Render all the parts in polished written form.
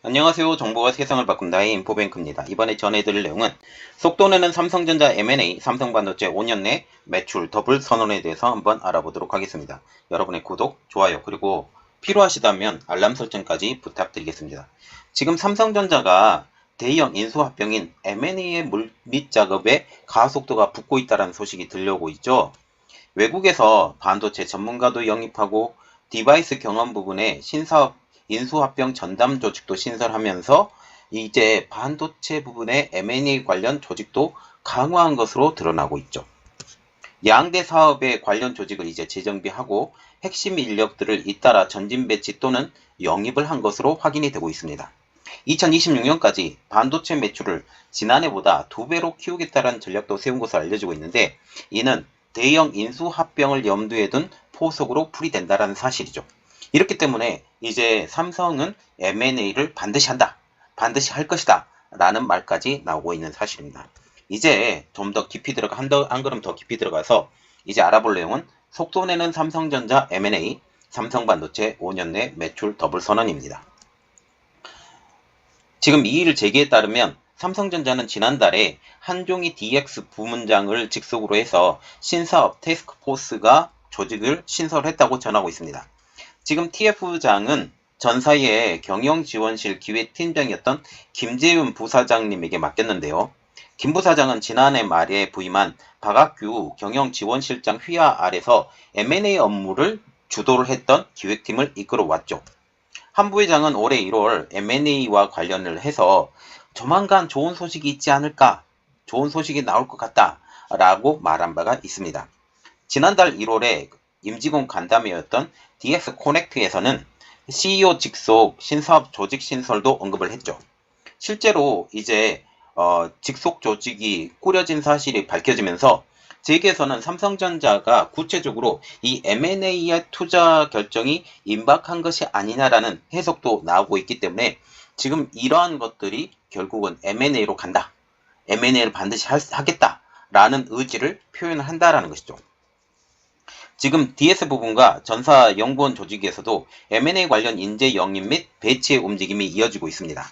안녕하세요. 정보가 세상을 바꾼다의 인포뱅크입니다. 이번에 전해드릴 내용은 속도내는 삼성전자 M&A, 삼성반도체 5년 내 매출 더블 선언에 대해서 한번 알아보도록 하겠습니다. 여러분의 구독, 좋아요, 그리고 필요하시다면 알람 설정까지 부탁드리겠습니다. 지금 삼성전자가 대형 인수합병인 M&A의 물밑 작업에 가속도가 붙고 있다는 소식이 들려오고 있죠. 외국에서 반도체 전문가도 영입하고 디바이스 경험 부분에 신사업 인수합병 전담 조직도 신설하면서 이제 반도체 부분의 M&A 관련 조직도 강화한 것으로 드러나고 있죠. 양대 사업의 관련 조직을 이제 재정비하고 핵심 인력들을 잇따라 전진 배치 또는 영입을 한 것으로 확인이 되고 있습니다. 2026년까지 반도체 매출을 지난해보다 2배로 키우겠다는 전략도 세운 것으로 알려지고 있는데, 이는 대형 인수합병을 염두에 둔 포석으로 풀이된다는 사실이죠. 이렇기 때문에 이제 삼성은 M&A를 반드시 한다, 반드시 할 것이다 라는 말까지 나오고 있는 사실입니다. 이제 좀 더 깊이 들어가, 한 걸음 더 깊이 들어가서 이제 알아볼 내용은 속도내는 삼성전자 M&A, 삼성반도체 5년 내 매출 더블 선언입니다. 지금 이의를 제기에 따르면 삼성전자는 지난달에 한종희 DX 부문장을 직속으로 해서 신사업 태스크포스가 조직을 신설했다고 전하고 있습니다. 지금 TF장은 전사의 경영지원실 기획팀장이었던 김재윤 부사장님에게 맡겼는데요. 김 부사장은 지난해 말에 부임한 박학규 경영지원실장 휘하 아래서 M&A 업무를 주도를 했던 기획팀을 이끌어왔죠. 한 부회장은 올해 1월 M&A와 관련을 해서 조만간 좋은 소식이 있지 않을까, 좋은 소식이 나올 것 같다 라고 말한 바가 있습니다. 지난달 1월에 임직원 간담회였던 DX 코넥트에서는 CEO 직속 신사업 조직 신설도 언급을 했죠. 실제로 이제 직속 조직이 꾸려진 사실이 밝혀지면서 재계에서는 삼성전자가 구체적으로 이 M&A의 투자 결정이 임박한 것이 아니냐라는 해석도 나오고 있기 때문에 지금 이러한 것들이 결국은 M&A로 간다, M&A를 반드시 하겠다라는 의지를 표현을 한다라는 것이죠. 지금 DS 부분과 전사 연구원 조직에서도 M&A 관련 인재 영입 및 배치의 움직임이 이어지고 있습니다.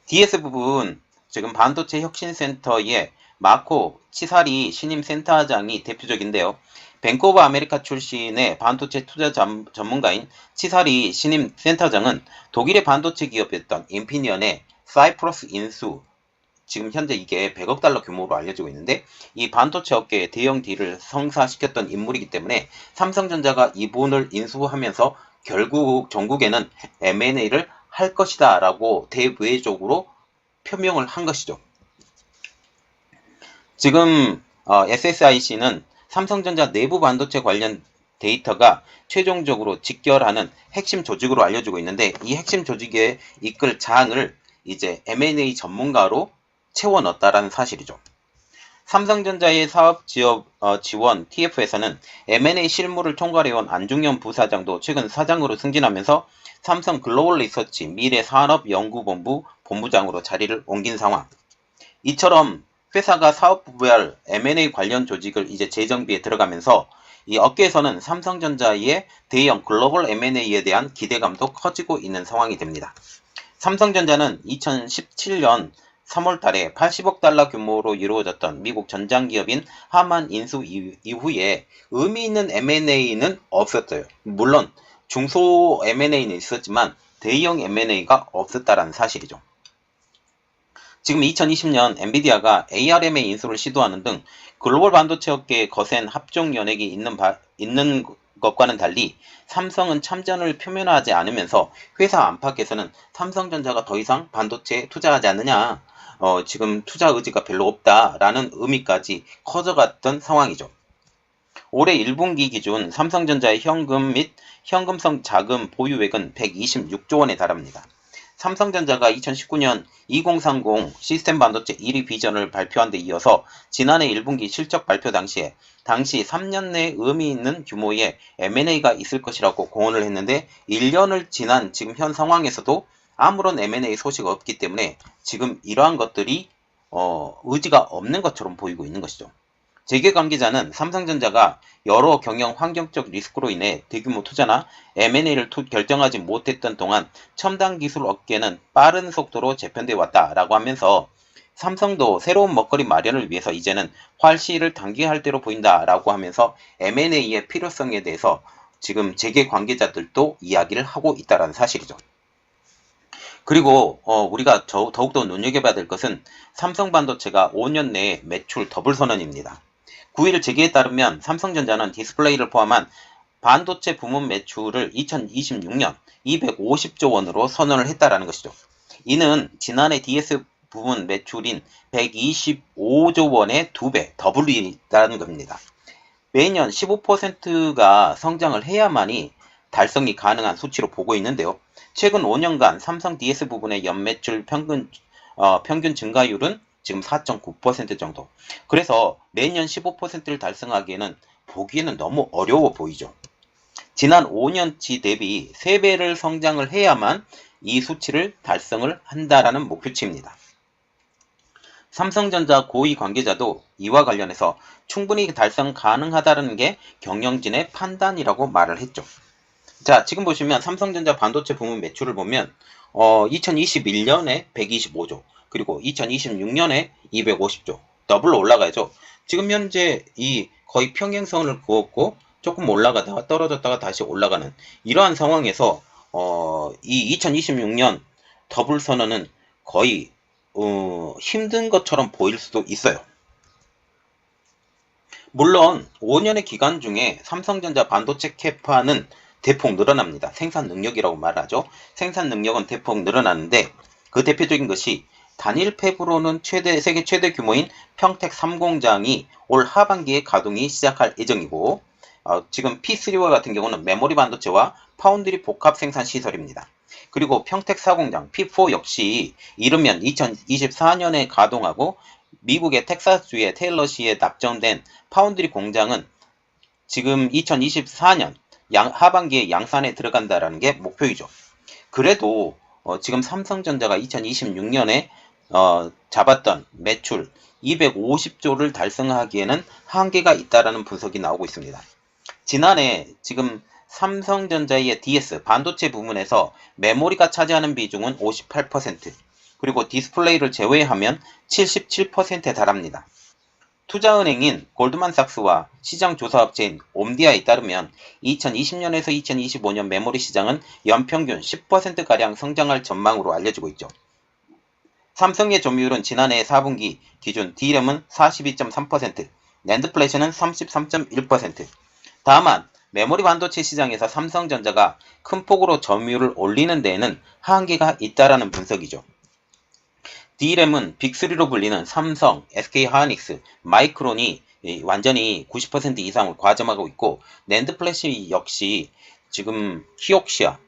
DS 부분, 지금 반도체 혁신센터의 마코 치사리 신임 센터장이 대표적인데요. 뱅크 오브 아메리카 출신의 반도체 투자 전문가인 치사리 신임 센터장은 독일의 반도체 기업이었던 인피니언의 사이프러스 인수, 지금 현재 이게 100억 달러 규모로 알려지고 있는데, 이 반도체 업계의 대형 딜을 성사시켰던 인물이기 때문에 삼성전자가 이분을 인수하면서 결국 전국에는 M&A를 할 것이다 라고 대외적으로 표명을 한 것이죠. 지금 SSIC는 삼성전자 내부 반도체 관련 데이터가 최종적으로 직결하는 핵심 조직으로 알려지고 있는데, 이 핵심 조직에 이끌 장을 이제 M&A 전문가로 채워 넣었다라는 사실이죠. 삼성전자의 사업 지원 TF에서는 M&A 실무를 총괄해온 안중현 부사장도 최근 사장으로 승진하면서 삼성 글로벌 리서치 미래산업연구본부 본부장으로 자리를 옮긴 상황. 이처럼 회사가 사업부별 M&A 관련 조직을 이제 재정비에 들어가면서 이 업계에서는 삼성전자의 대형 글로벌 M&A에 대한 기대감도 커지고 있는 상황이 됩니다. 삼성전자는 2017년 3월 달에 80억 달러 규모로 이루어졌던 미국 전장기업인 하만 인수 이후에 의미 있는 M&A는 없었어요. 물론 중소 M&A는 있었지만 대형 M&A가 없었다는 사실이죠. 지금 2020년 엔비디아가 ARM의 인수를 시도하는 등 글로벌 반도체 업계에 거센 합종 연획이 있는 것과는 달리 삼성은 참전을 표명하지 않으면서 회사 안팎에서는 삼성전자가 더 이상 반도체에 투자하지 않느냐, 지금 투자 의지가 별로 없다라는 의미까지 커져갔던 상황이죠. 올해 1분기 기준 삼성전자의 현금 및 현금성 자금 보유액은 126조 원에 달합니다. 삼성전자가 2019년 2030 시스템 반도체 1위 비전을 발표한 데 이어서 지난해 1분기 실적 발표 당시 3년 내에 의미 있는 규모의 M&A가 있을 것이라고 공언을 했는데, 1년을 지난 지금 현 상황에서도 아무런 M&A 소식 없기 때문에 지금 이러한 것들이 의지가 없는 것처럼 보이고 있는 것이죠. 재계 관계자는 삼성전자가 여러 경영 환경적 리스크로 인해 대규모 투자나 M&A를 결정하지 못했던 동안 첨단 기술 업계는 빠른 속도로 재편돼 왔다라고 하면서 삼성도 새로운 먹거리 마련을 위해서 이제는 활시를 단기할 대로 보인다라고 하면서 M&A의 필요성에 대해서 지금 재계 관계자들도 이야기를 하고 있다는 사실이죠. 그리고 우리가 더욱더 눈여겨봐야 될 것은 삼성반도체가 5년 내에 매출 더블 선언입니다. 9일 재계에 따르면 삼성전자는 디스플레이를 포함한 반도체 부문 매출을 2026년 250조 원으로 선언을 했다라는 것이죠. 이는 지난해 DS 부문 매출인 125조 원의 2배, 더블이라는 겁니다. 매년 15%가 성장을 해야만이 달성이 가능한 수치로 보고 있는데요. 최근 5년간 삼성 DS 부분의 연매출 평균 증가율은 지금 4.9% 정도. 그래서 매년 15%를 달성하기에는 보기에는 너무 어려워 보이죠. 지난 5년치 대비 3배를 성장을 해야만 이 수치를 달성을 한다라는 목표치입니다. 삼성전자 고위 관계자도 이와 관련해서 충분히 달성 가능하다는 게 경영진의 판단이라고 말을 했죠. 자, 지금 보시면 삼성전자 반도체 부문 매출을 보면 2021년에 125조, 그리고 2026년에 250조, 더블로 올라가야죠. 지금 현재 이 거의 평행선을 그었고 조금 올라가다가 떨어졌다가 다시 올라가는 이러한 상황에서 이 2026년 더블 선언은 거의 힘든 것처럼 보일 수도 있어요. 물론 5년의 기간 중에 삼성전자 반도체 캐파는 대폭 늘어납니다. 생산 능력이라고 말하죠. 생산 능력은 대폭 늘어나는데 그 대표적인 것이 단일 팹으로는 세계 최대 규모인 평택 3공장이 올 하반기에 가동이 시작할 예정이고 지금 P3와 같은 경우는 메모리 반도체와 파운드리 복합 생산 시설입니다. 그리고 평택 4공장 P4 역시 이르면 2024년에 가동하고 미국의 텍사스주의 테일러시에 납정된 파운드리 공장은 지금 2024년 하반기에 양산에 들어간다라는 게 목표이죠. 그래도 지금 삼성전자가 2026년에 잡았던 매출 250조를 달성하기에는 한계가 있다라는 분석이 나오고 있습니다. 지난해 지금 삼성전자의 DS 반도체 부문에서 메모리가 차지하는 비중은 58%, 그리고 디스플레이를 제외하면 77%에 달합니다. 투자은행인 골드만삭스와 시장조사업체인 옴디아에 따르면 2020년에서 2025년 메모리 시장은 연평균 10%가량 성장할 전망으로 알려지고 있죠. 삼성의 점유율은 지난해 4분기 기준 D램은 42.3%, 낸드 플래시는 33.1%. 다만 메모리 반도체 시장에서 삼성전자가 큰 폭으로 점유율을 올리는 데에는 한계가 있다라는 분석이죠. D램은 빅3로 불리는 삼성, SK하이닉스, 마이크론이 완전히 90% 이상을 과점하고 있고 낸드 플래시 역시 지금 키옥시아,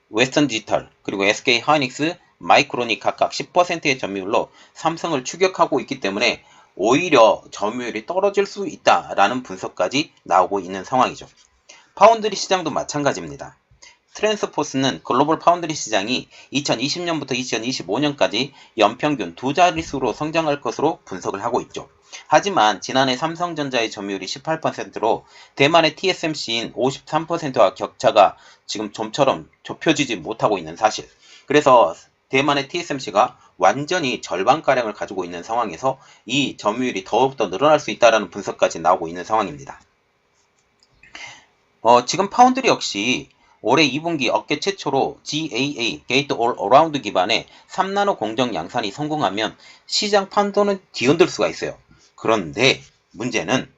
웨스턴 디지털, 그리고 SK하이닉스, 마이크론이 각각 10%의 점유율로 삼성을 추격하고 있기 때문에 오히려 점유율이 떨어질 수 있다라는 분석까지 나오고 있는 상황이죠. 파운드리 시장도 마찬가지입니다. 트랜스포스는 글로벌 파운드리 시장이 2020년부터 2025년까지 연평균 2자릿수로 성장할 것으로 분석을 하고 있죠. 하지만 지난해 삼성전자의 점유율이 18%로 대만의 TSMC인 53%와 격차가 지금 좀처럼 좁혀지지 못하고 있는 사실. 그래서 대만의 TSMC가 완전히 절반가량을 가지고 있는 상황에서 이 점유율이 더욱더 늘어날 수 있다는 분석까지 나오고 있는 상황입니다. 지금 파운드리 역시 올해 2분기 업계 최초로 GAA, 게이트 올 어라운드 기반의 3나노 공정 양산이 성공하면 시장 판도는 뒤흔들 수가 있어요. 그런데 문제는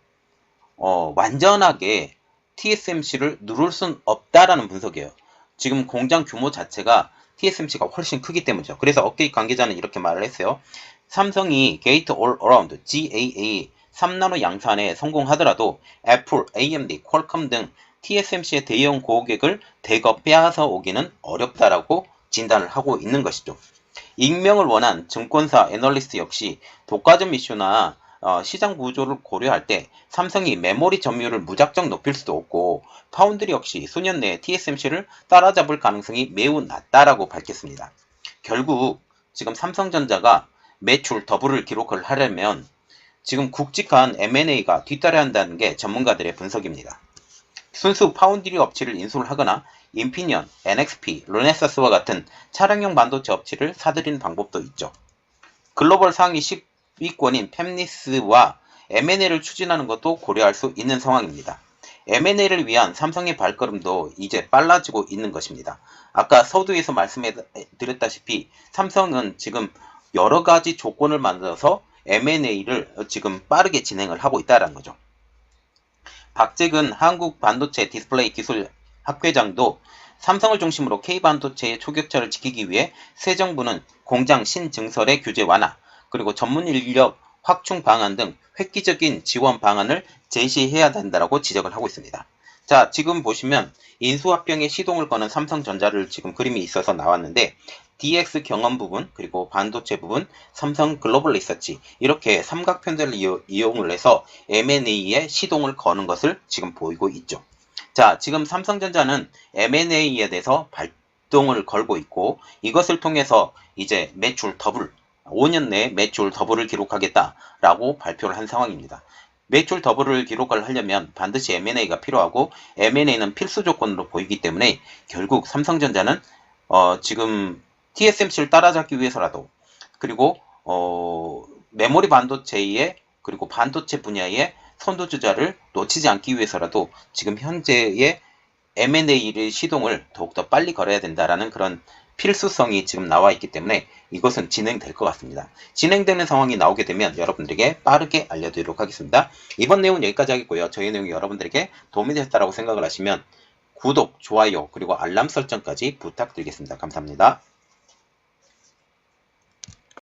완전하게 TSMC를 누를 순 없다라는 분석이에요. 지금 공장 규모 자체가 TSMC가 훨씬 크기 때문이죠. 그래서 업계 관계자는 이렇게 말을 했어요. 삼성이 게이트 올 어라운드 GAA 3나노 양산에 성공하더라도 애플, AMD, 퀄컴 등 TSMC의 대형 고객을 대거 빼앗아 오기는 어렵다라고 진단을 하고 있는 것이죠. 익명을 원한 증권사 애널리스트 역시 독과점 이슈나 시장 구조를 고려할 때 삼성이 메모리 점유율을 무작정 높일 수도 없고 파운드리 역시 수년 내에 TSMC를 따라잡을 가능성이 매우 낮다라고 밝혔습니다. 결국 지금 삼성전자가 매출 더블을 기록을 하려면 지금 굵직한 M&A가 뒤따라야 한다는 게 전문가들의 분석입니다. 순수 파운드리 업체를 인수를 하거나 인피니언, NXP, 르네사스와 같은 차량용 반도체 업체를 사들이는 방법도 있죠. 글로벌 상위 10위권인 팹리스와 M&A를 추진하는 것도 고려할 수 있는 상황입니다. M&A를 위한 삼성의 발걸음도 이제 빨라지고 있는 것입니다. 아까 서두에서 말씀드렸다시피 삼성은 지금 여러 가지 조건을 만들어서 M&A를 지금 빠르게 진행을 하고 있다는 거죠. 박재근 한국반도체 디스플레이 기술 학회장도 삼성을 중심으로 K반도체의 초격차를 지키기 위해 새 정부는 공장 신증설의 규제 완화, 그리고 전문 인력 확충 방안 등 획기적인 지원 방안을 제시해야 된다고 지적을 하고 있습니다. 자, 지금 보시면 인수합병의 시동을 거는 삼성전자를 지금 그림이 있어서 나왔는데 DX 경험 부분, 그리고 반도체 부분, 삼성 글로벌 리서치 이렇게 삼각편들을 이용을 해서 M&A에 시동을 거는 것을 지금 보이고 있죠. 자, 지금 삼성전자는 M&A에 대해서 발동을 걸고 있고 이것을 통해서 이제 매출 더블, 5년 내에 매출 더블을 기록하겠다라고 발표를 한 상황입니다. 매출 더블을 기록을 하려면 반드시 M&A가 필요하고 M&A는 필수 조건으로 보이기 때문에 결국 삼성전자는 지금 TSMC를 따라잡기 위해서라도 그리고 메모리 반도체의 그리고 반도체 분야의 선두주자를 놓치지 않기 위해서라도 지금 현재의 M&A를 시동을 더욱더 빨리 걸어야 된다라는 그런 필수성이 지금 나와 있기 때문에 이것은 진행될 것 같습니다. 진행되는 상황이 나오게 되면 여러분들에게 빠르게 알려드리도록 하겠습니다. 이번 내용은 여기까지 하겠고요. 저희 내용이 여러분들에게 도움이 됐다고 생각을 하시면 구독, 좋아요, 그리고 알람 설정까지 부탁드리겠습니다. 감사합니다.